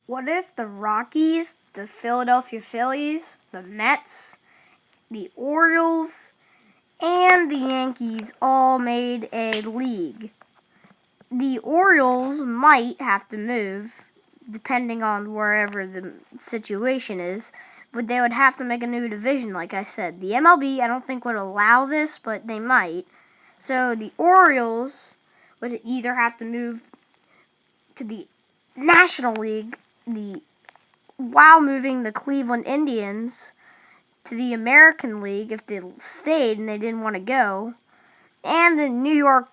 What if the Rockies, the Philadelphia Phillies, the Mets, the Orioles, and the Yankees all made a league? The Orioles might have to move, depending on wherever the situation is, but they would have to make a new division, like I said. The MLB, I don't think, would allow this, but they might. So the Orioles would either have to move to the National League, while moving the Cleveland Indians to the American League if they stayed and they didn't want to go. And the New York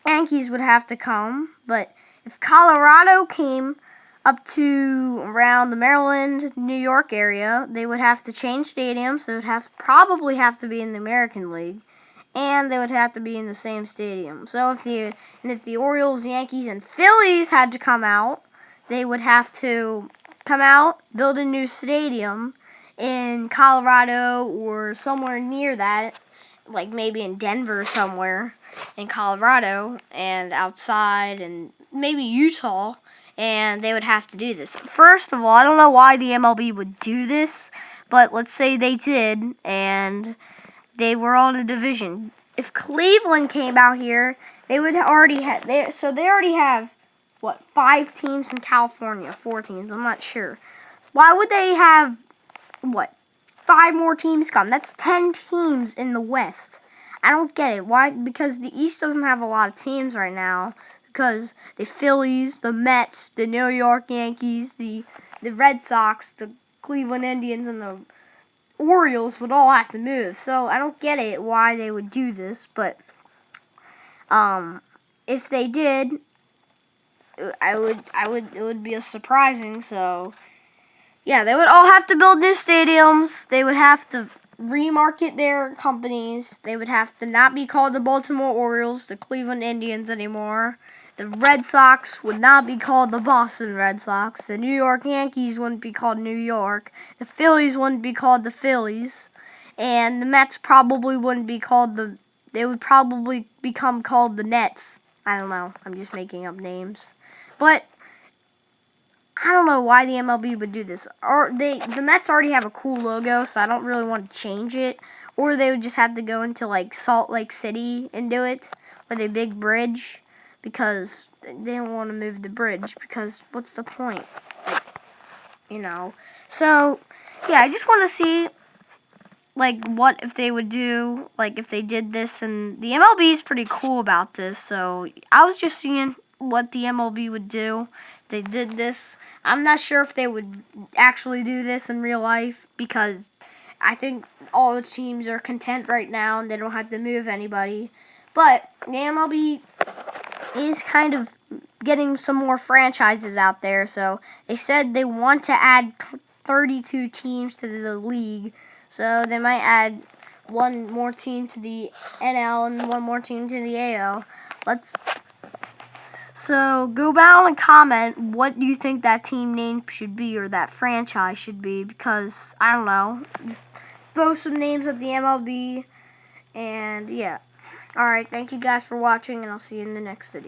Yankees would have to come. But if Colorado came up to around the Maryland, New York area, they would have to change stadiums. So it would probably have to be in the American League. And they would have to be in the same stadium. So if the Orioles, Yankees, and Phillies had to come out, they would have to come out, build a new stadium in Colorado or somewhere near that, like maybe in Denver somewhere in Colorado and outside, and maybe Utah, and they would have to do this. First of all, I don't know why the MLB would do this, but let's say they did, and they were all in a division. If Cleveland came out here, they would already have. They already have 5 teams in California, 4 teams. I'm not sure. Why would they have 5 more teams come? That's 10 teams in the West. I don't get it. Why? Because the East doesn't have a lot of teams right now. Because the Phillies, the Mets, the New York Yankees, the Red Sox, the Cleveland Indians, and the Orioles would all have to move. So I don't get it why they would do this, but if they did, it would be surprising. So yeah, they would all have to build new stadiums. They would have to remarket their companies. They would have to not be called the Baltimore Orioles, the Cleveland Indians anymore. The Red Sox would not be called the Boston Red Sox. The New York Yankees wouldn't be called New York. The Phillies wouldn't be called the Phillies. And the Mets probably wouldn't be called they would probably become called the Nets. I don't know. I'm just making up names. But I don't know why the MLB would do this. The Mets already have a cool logo, so I don't really want to change it. Or they would just have to go into like Salt Lake City and do it with a big bridge, because they don't want to move the bridge, because what's the point? So yeah, I just want to see what if they would do, if they did this, and the MLB is pretty cool about this, so I was just seeing what the MLB would do if they did this. I'm not sure if they would actually do this in real life, because I think all the teams are content right now and they don't have to move anybody. But the MLB is kind of getting some more franchises out there, so they said they want to add 32 teams to the league. So they might add one more team to the NL and one more team to the AL. So go down and comment what you think that team name should be, or that franchise should be, because I don't know. Just throw some names at the MLB, and yeah. Alright, thank you guys for watching, and I'll see you in the next video.